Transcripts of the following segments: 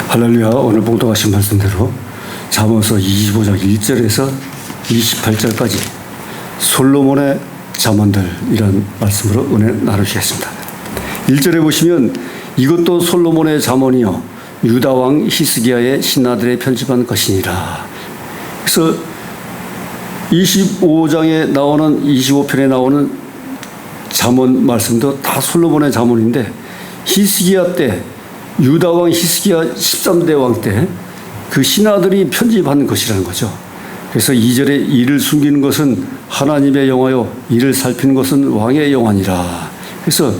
할렐루야. 오늘 봉독하신 말씀대로 잠언서 25장 1절에서 28절까지 솔로몬의 잠언들 이런 말씀으로 은혜 나누시겠습니다. 1절에 보시면 이것도 솔로몬의 잠언이요 유다 왕 히스기야의 신하들의 편집한 것이니라. 그래서 25장에 나오는 25편에 나오는 잠언 말씀도 다 솔로몬의 잠언인데 히스기야 때 유다 왕 히스기야 13대 왕 때 그 신하들이 편집한 것이라는 거죠. 그래서 2절에 이를 숨기는 것은 하나님의 영화요 이를 살피는 것은 왕의 영화니라. 그래서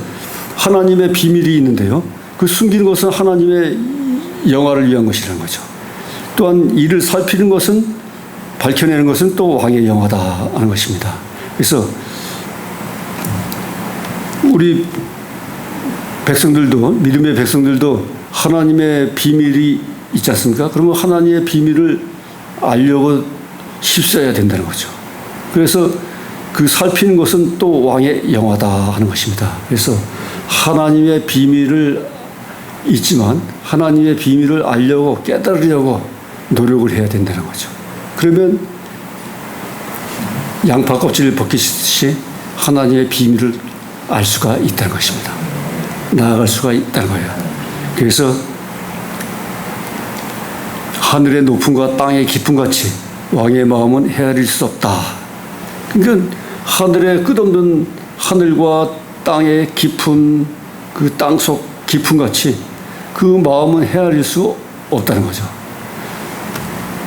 하나님의 비밀이 있는데요. 그 숨기는 것은 하나님의 영화를 위한 것이라는 거죠. 또한 이를 살피는 것은 밝혀내는 것은 또 왕의 영화다 하는 것입니다. 그래서 우리 백성들도 믿음의 백성들도 하나님의 비밀이 있지 않습니까? 그러면 하나님의 비밀을 알려고 힘써야 된다는 거죠. 그래서 그 살피는 것은 또 왕의 영화다 하는 것입니다. 그래서 하나님의 비밀을 있지만 하나님의 비밀을 알려고 깨달으려고 노력을 해야 된다는 거죠. 그러면 양파 껍질을 벗기듯이 하나님의 비밀을 알 수가 있다는 것입니다. 나아갈 수가 있다는 거예요. 그래서 하늘의 높음과 땅의 깊음 같이 왕의 마음은 헤아릴 수 없다. 그러니까 하늘의 끝없는 하늘과 땅의 깊은 그 땅속 깊음 같이 그 마음은 헤아릴 수 없다는 거죠.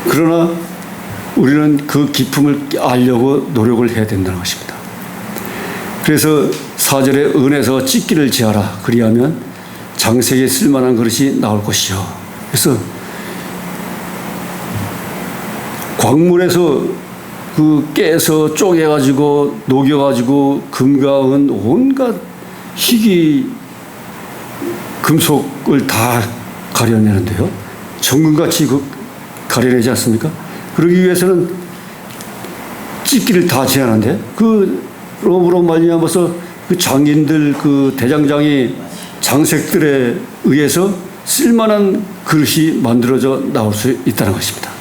그러나 우리는 그 깊음을 알려고 노력을 해야 된다는 것입니다. 그래서 4절에 은에서 찢기를 제하라. 그리하면 장색에 쓸만한 그릇이 나올 것이요. 그래서 광물에서 그 깨서 쪼개가지고 녹여가지고 금과 은 온갖 희귀 금속을 다 가려내는데요. 정금같이 가려내지 않습니까? 그러기 위해서는 찢기를 다 제하는데 그로부로 말미암아서 그 장인들 그 대장장이 장색들에 의해서 쓸만한 그릇이 만들어져 나올 수 있다는 것입니다.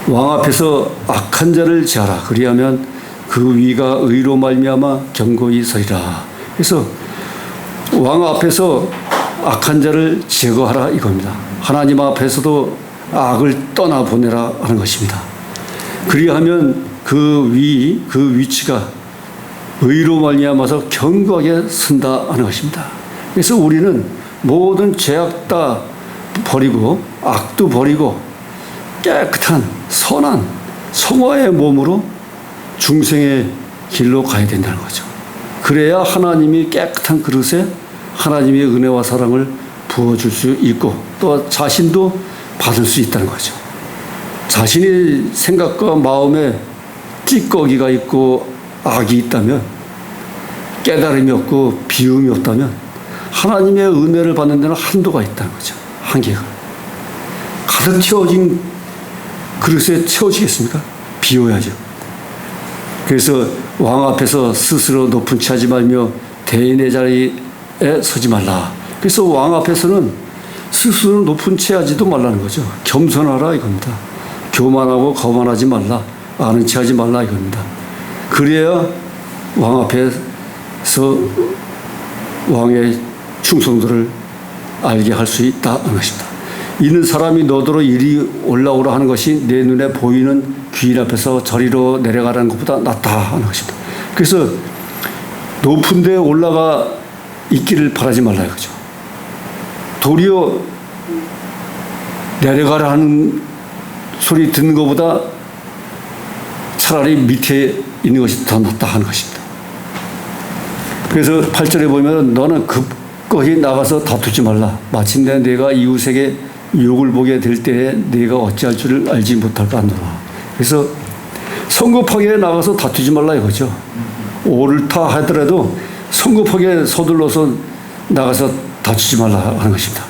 왕 앞에서 악한 자를 제하라. 그리하면 그 위가 의로 말미암아 견고히 서리라. 그래서 왕 앞에서 악한 자를 제거하라 이겁니다. 하나님 앞에서도 악을 떠나보내라 하는 것입니다. 그리하면 그 위치가 의로 말미암아서 견고하게 선다 하는 것입니다. 그래서 우리는 모든 죄악 다 버리고 악도 버리고 깨끗한 선한 성화의 몸으로 중생의 길로 가야 된다는 거죠. 그래야 하나님이 깨끗한 그릇에 하나님의 은혜와 사랑을 부어줄 수 있고 또 자신도 받을 수 있다는 거죠. 자신의 생각과 마음에 찌꺼기가 있고 악이 있다면 깨달음이 없고 비움이 없다면 하나님의 은혜를 받는 데는 한도가 있다는 거죠. 한계가. 가득 채워진 그릇에 채워지겠습니까? 비워야죠. 그래서 왕 앞에서 스스로 높은 채 하지 말며 대인의 자리에 서지 말라. 그래서 왕 앞에서는 스스로 높은 채 하지도 말라는 거죠. 겸손하라 이겁니다. 교만하고 거만하지 말라. 아는 채 하지 말라 이겁니다. 그래야 왕 앞에서 왕의 충성도를 알게 할 수 있다는 것입니다. 이는 사람이 너더러 이리 올라오라 하는 것이 내 눈에 보이는 귀인 앞에서 저리로 내려가라는 것보다 낫다 하는 것입니다. 그래서 높은 데 올라가 있기를 바라지 말라 이거죠. 도리어 내려가라 하는 소리 듣는 것보다 차라리 밑에 있는 것이 더 낫다 하는 것입니다. 그래서 8절에 보면 너는 급거히 나가서 다투지 말라. 마침내 내가 이웃에게 욕을 보게 될 때에 내가 어찌할 줄을 알지 못할까 하노라. 그래서 성급하게 나가서 다투지 말라 이거죠. 옳다 하더라도 성급하게 서둘러서 나가서 다투지 말라 하는 것입니다.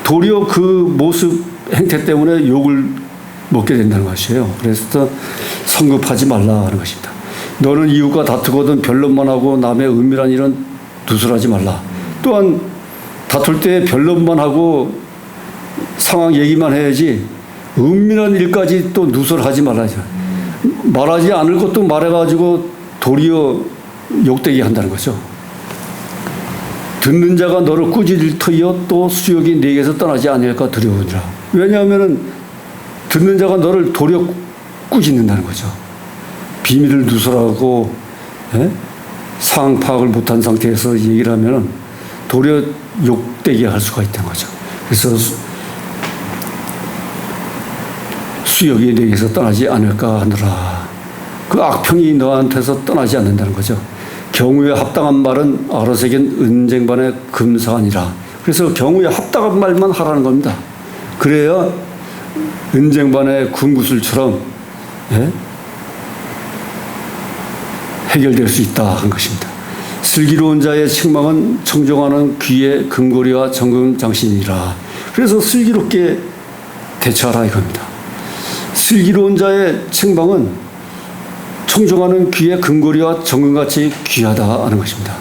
도리어 그 모습 행태 때문에 욕을 먹게 된다는 것이에요. 그래서 성급하지 말라 하는 것입니다. 너는 이웃과 다투거든 변론만 하고 남의 은밀한 일은 두술하지 말라. 또한 다툴 때 변론만 하고 상황 얘기만 해야지 은밀한 일까지 또 누설하지 말아야죠. 말하지 않을 것도 말해가지고 도리어 욕되게 한다는 거죠. 듣는 자가 너를 꾸짖을 터이여 또 수욕이 네게서 떠나지 아니할까 두려우니라. 왜냐하면 듣는 자가 너를 도리어 꾸짖는다는 거죠. 비밀을 누설하고 상황 파악을 못한 상태에서 얘기를 하면 도리어 욕되게 할 수가 있다는 거죠. 그래서 수욕이 네게서 떠나지 않을까 하느라. 그 악평이 너한테서 떠나지 않는다는 거죠. 경우에 합당한 말은 아로새긴 은쟁반의 금사아니라. 그래서 경우에 합당한 말만 하라는 겁니다. 그래야 은쟁반의 금구슬처럼 해결될 수 있다 한 것입니다. 슬기로운 자의 책망은 청정하는 귀의 금고리와 정금장신이라. 그래서 슬기롭게 대처하라 이겁니다. 슬기로운 자의 책망은 청정하는 귀의 금고리와 정금같이 귀하다 하는 것입니다.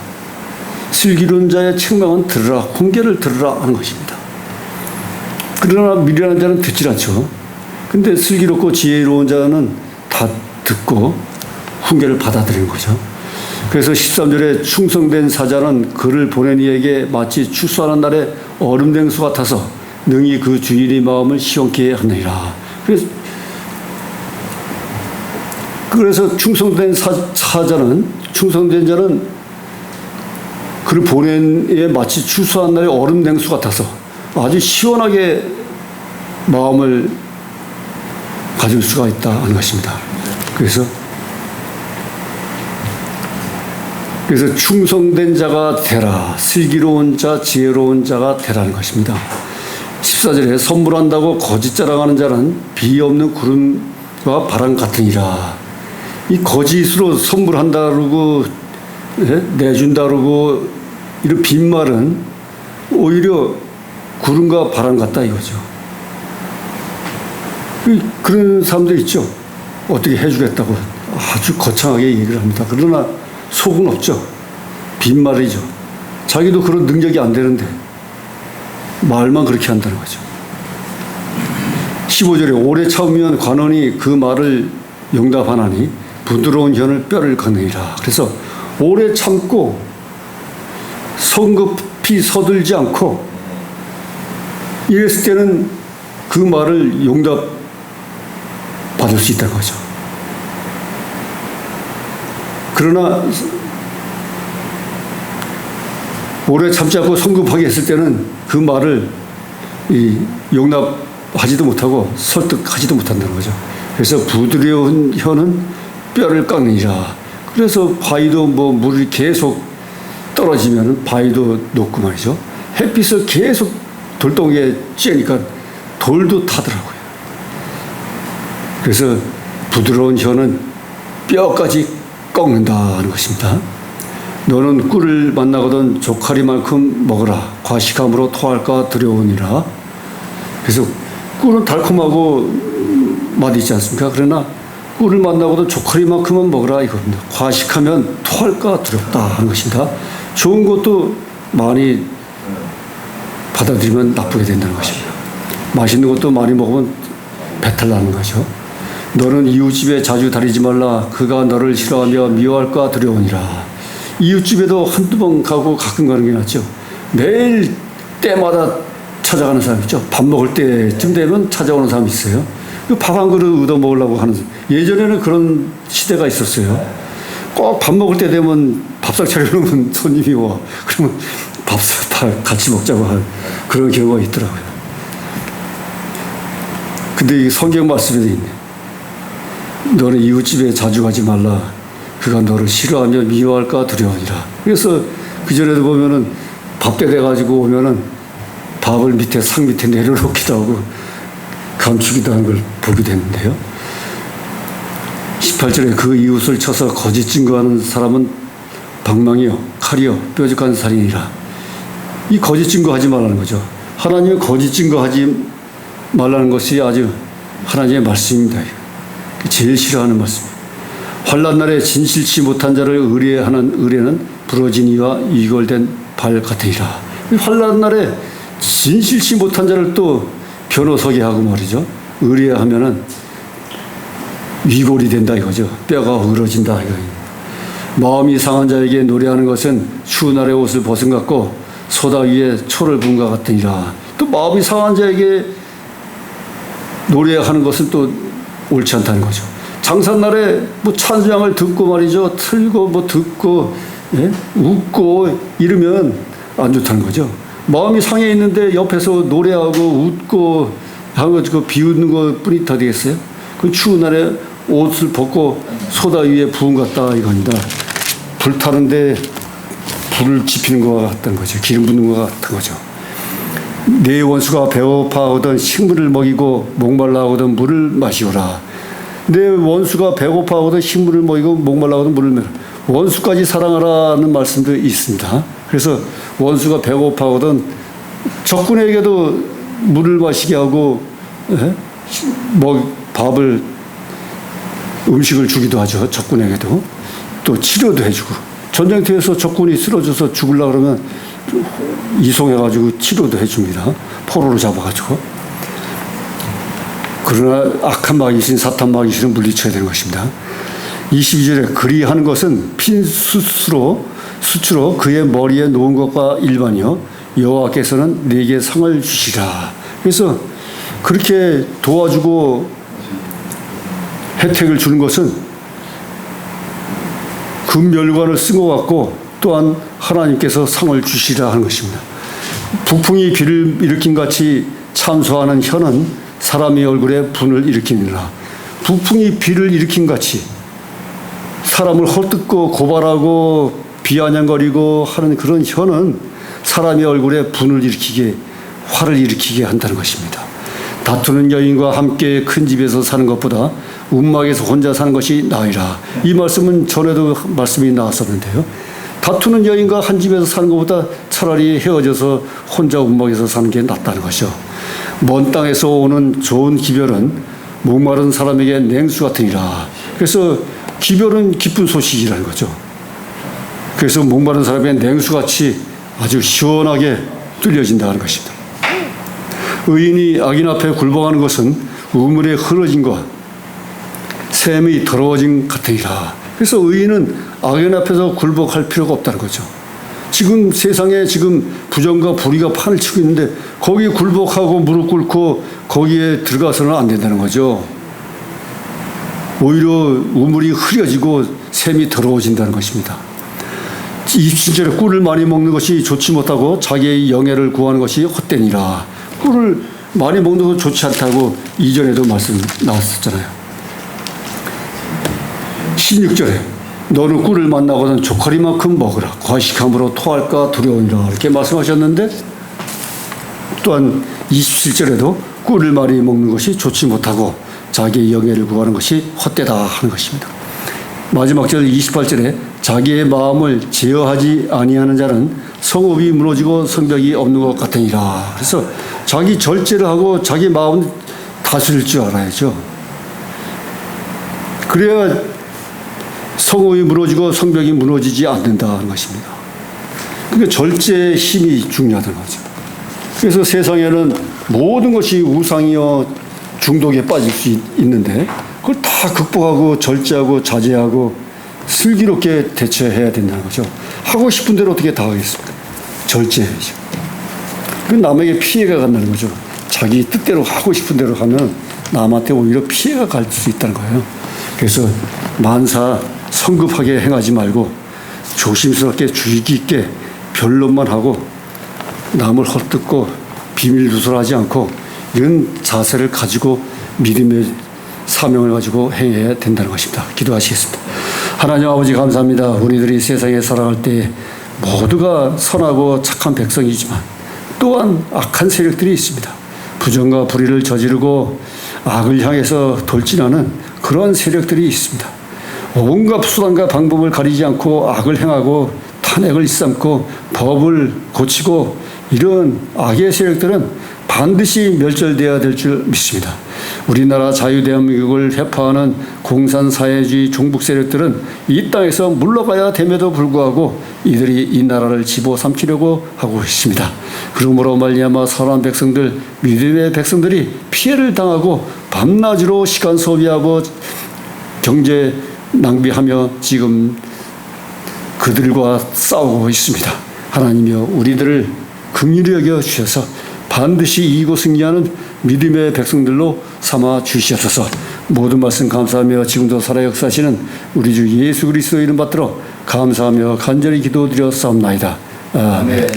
슬기로운 자의 책망은 들으라, 훈계를 들으라 하는 것입니다. 그러나 미련한 자는 듣질 않죠. 근데 슬기롭고 지혜로운 자는 다 듣고 훈계를 받아들이는 거죠. 그래서 13절에 충성된 사자는 그를 보낸 이에게 마치 추수하는 날에 얼음냉수 같아서 능히 그 주인의 마음을 시원케 하느니라. 그래서 충성된 충성된 자는 그를 보낸 이에 마치 추수한 날에 얼음냉수 같아서 아주 시원하게 마음을 가질 수가 있다 하는 것입니다. 그래서 충성된 자가 되라, 슬기로운 자, 지혜로운 자가 되라는 것입니다. 14절에 선물한다고 거짓 자랑하는 자는 비 없는 구름과 바람 같으니라. 이 거짓으로 선물한다고 내준다고 이런 빈말은 오히려 구름과 바람 같다 이거죠. 그런 사람들 있죠. 어떻게 해주겠다고 아주 거창하게 얘기를 합니다. 그러나 속은 없죠. 빈말이죠. 자기도 그런 능력이 안 되는데 말만 그렇게 한다는 거죠. 15절에 오래 참으면 관원이 그 말을 용답하나니 부드러운 혀는 뼈를 깎느니라. 그래서 오래 참고 성급히 서둘지 않고 이랬을 때는 그 말을 용답 받을 수 있다는 거죠. 그러나 오래 참지 않고 성급하게 했을 때는 그 말을 용납하지도 못하고 설득하지도 못한다는 거죠. 그래서 부드러운 혀는 뼈를 깎느니라. 그래서 바위도 물이 계속 떨어지면 바위도 녹고 말이죠. 햇빛을 계속 돌덩이에 쬐니까 돌도 타더라고요. 그래서 부드러운 혀는 뼈까지 꺾는다 하는 것입니다. 너는 꿀을 만나거든 조카리만큼 먹으라. 과식함으로 토할까 두려우니라. 그래서 꿀은 달콤하고 맛이 있지 않습니까? 그러나 꿀을 만나고도 조카리만큼은 먹으라 이겁니다. 과식하면 토할까 두렵다 하는 것입니다. 좋은 것도 많이 받아들이면 나쁘게 된다는 것입니다. 맛있는 것도 많이 먹으면 배탈 나는 거죠. 너는 이웃집에 자주 다니지 말라. 그가 너를 싫어하며 미워할까 두려우니라. 이웃집에도 한두 번 가고 가끔 가는 게 낫죠. 매일 때마다 찾아가는 사람 있죠. 밥 먹을 때쯤 되면 찾아오는 사람이 있어요. 밥 한 그릇 얻어 먹으려고 하는. 예전에는 그런 시대가 있었어요. 꼭 밥 먹을 때 되면 밥상 차려놓으면 손님이 와. 그러면 밥 같이 먹자고 할 그런 경우가 있더라고요. 근데 이 성경 말씀에도 있네. 너는 이웃집에 자주 가지 말라. 그가 너를 싫어하며 미워할까 두려우니라. 그래서 그전에도 보면은 밥때 돼가지고 오면은 밥을 상 밑에 내려놓기도 하고 감추기도 하는 걸 보게 됐는데요. 18절에 그 이웃을 쳐서 거짓 증거하는 사람은 방망이요, 칼이요, 뾰족한 살인이라. 이 거짓 증거하지 말라는 거죠. 하나님의 거짓 증거하지 말라는 것이 아주 하나님의 말씀입니다. 제일 싫어하는 말씀입니다. 환난 날에 진실치 못한 자를 의뢰하는 의뢰는 부러진 이와 이걸된 발 같으리라. 환난 날에 진실치 못한 자를 또 변호서게 하고 말이죠. 의뢰하면은 위골이 된다 이거죠. 뼈가 으러진다 이거. 마음이 상한 자에게 노래하는 것은 추운 날의 옷을 벗은 것 같고 소다 위에 초를 부은 것 같으니라. 또 마음이 상한 자에게 노래하는 것은 또 옳지 않다는 거죠. 장사날에 뭐 찬양을 듣고 말이죠. 틀고 뭐 듣고 예? 웃고 이러면 안 좋다는 거죠. 마음이 상해 있는데 옆에서 노래하고 웃고 하고 그 비웃는 것 뿐이 더 되겠어요? 그 추운 날에 옷을 벗고 소다 위에 부은 것 같다 이겁니다. 불타는데 불을 지피는 것 같다는 거죠. 기름 붓는 것 같은 거죠. 내 원수가 배고파하거든 식물을 먹이고 목말라하거든 물을 마시오라. 내 원수가 배고파하거든 식물을 먹이고 목말라하거든 물을 마시오라. 원수까지 사랑하라는 말씀도 있습니다. 그래서 원수가 배고파하거든 적군에게도 물을 마시게 하고 뭐 밥을 음식을 주기도 하죠. 적군에게도. 또 치료도 해주고. 전쟁터에서 적군이 쓰러져서 죽으려고 그러면 이송해가지고 치료도 해줍니다. 포로로 잡아가지고. 그러나 악한 마귀신 사탄 마귀신은 물리쳐야 되는 것입니다. 22절에 그리하는 것은 핀 수치로 그의 머리에 놓은 것과 일반이요 여호와께서는 네게 상을 주시라. 그래서 그렇게 도와주고 혜택을 주는 것은 금멸관을 쓴 것 같고 또한 하나님께서 상을 주시라 하는 것입니다. 북풍이 비를 일으킨 같이 참소하는 혀는 사람의 얼굴에 분을 일으키느라. 북풍이 비를 일으킨 같이 사람을 헐뜯고 고발하고 비아냥거리고 하는 그런 혀는 사람의 얼굴에 분을 일으키게 화를 일으키게 한다는 것입니다. 다투는 여인과 함께 큰 집에서 사는 것보다 움막에서 혼자 사는 것이 나으리라. 이 말씀은 전에도 말씀이 나왔었는데요. 다투는 여인과 한 집에서 사는 것보다 차라리 헤어져서 혼자 움막에서 사는 게 낫다는 것이죠. 먼 땅에서 오는 좋은 기별은 목마른 사람에게 냉수 같으니라. 그래서 기별은 기쁜 소식이라는 거죠. 그래서 목마른 사람에게 냉수같이 아주 시원하게 뚫려진다는 것입니다. 의인이 악인 앞에 굴복하는 것은 우물의 흐러짐과 샘이 더러워진 같으니라. 그래서 의인은 악인 앞에서 굴복할 필요가 없다는 거죠. 지금 세상에 지금 부정과 불의가 판을 치고 있는데 거기에 굴복하고 무릎 꿇고 거기에 들어가서는 안 된다는 거죠. 오히려 우물이 흐려지고 샘이 더러워진다는 것입니다. 27절에 꿀을 많이 먹는 것이 좋지 못하고 자기의 영예를 구하는 것이 헛되니라. 꿀을 많이 먹는 것은 좋지 않다고 이전에도 말씀 나왔었잖아요. 16절에 너는 꿀을 만나거든 조카리만큼 먹으라. 과식함으로 토할까 두려우니라. 이렇게 말씀하셨는데 또한 27절에도 꿀을 많이 먹는 것이 좋지 못하고 자기의 영예를 구하는 것이 헛되다 하는 것입니다. 마지막 절 28절에 자기의 마음을 제어하지 아니하는 자는 성읍이 무너지고 성벽이 없는 것 같으니라. 그래서 자기 절제를 하고 자기 마음을 다스릴 줄 알아야죠. 그래야 성읍이 무너지고 성벽이 무너지지 않는다는 것입니다. 그러니까 절제의 힘이 중요하다는 거죠. 그래서 세상에는 모든 것이 우상이여 중독에 빠질 수 있는데 그걸 다 극복하고 절제하고 자제하고 슬기롭게 대처해야 된다는 거죠. 하고 싶은 대로 어떻게 다 하겠습니까? 절제해야죠. 그 남에게 피해가 간다는 거죠. 자기 뜻대로 하고 싶은 대로 하면 남한테 오히려 피해가 갈 수 있다는 거예요. 그래서 만사 성급하게 행하지 말고 조심스럽게 주의 깊게 변론만 하고 남을 헐뜯고 비밀 누설하지 않고 이런 자세를 가지고 믿음의 사명을 가지고 행해야 된다는 것입니다. 기도하시겠습니다. 하나님 아버지 감사합니다. 우리들이 세상에 살아갈 때 모두가 선하고 착한 백성이지만 또한 악한 세력들이 있습니다. 부정과 불의를 저지르고 악을 향해서 돌진하는 그런 세력들이 있습니다. 온갖 수단과 방법을 가리지 않고 악을 행하고 탄핵을 일삼고 법을 고치고 이런 악의 세력들은 반드시 멸절되어야 될 줄 믿습니다. 우리나라 자유대한민국을 회파하는 공산사회주의 종북 세력들은 이 땅에서 물러가야 됨에도 불구하고 이들이 이 나라를 집어삼키려고 하고 있습니다. 그러므로 말미암아 선한 백성들, 믿음의 백성들이 피해를 당하고 밤낮으로 시간 소비하고 경제 낭비하며 지금 그들과 싸우고 있습니다. 하나님이여 우리들을 긍휼히 여겨 주셔서 반드시 이기고 승리하는 믿음의 백성들로 삼아 주시옵소서. 모든 말씀 감사하며 지금도 살아 역사하시는 우리 주 예수 그리스도 이름 받들어 감사하며 간절히 기도드려 싸움나이다. 아멘.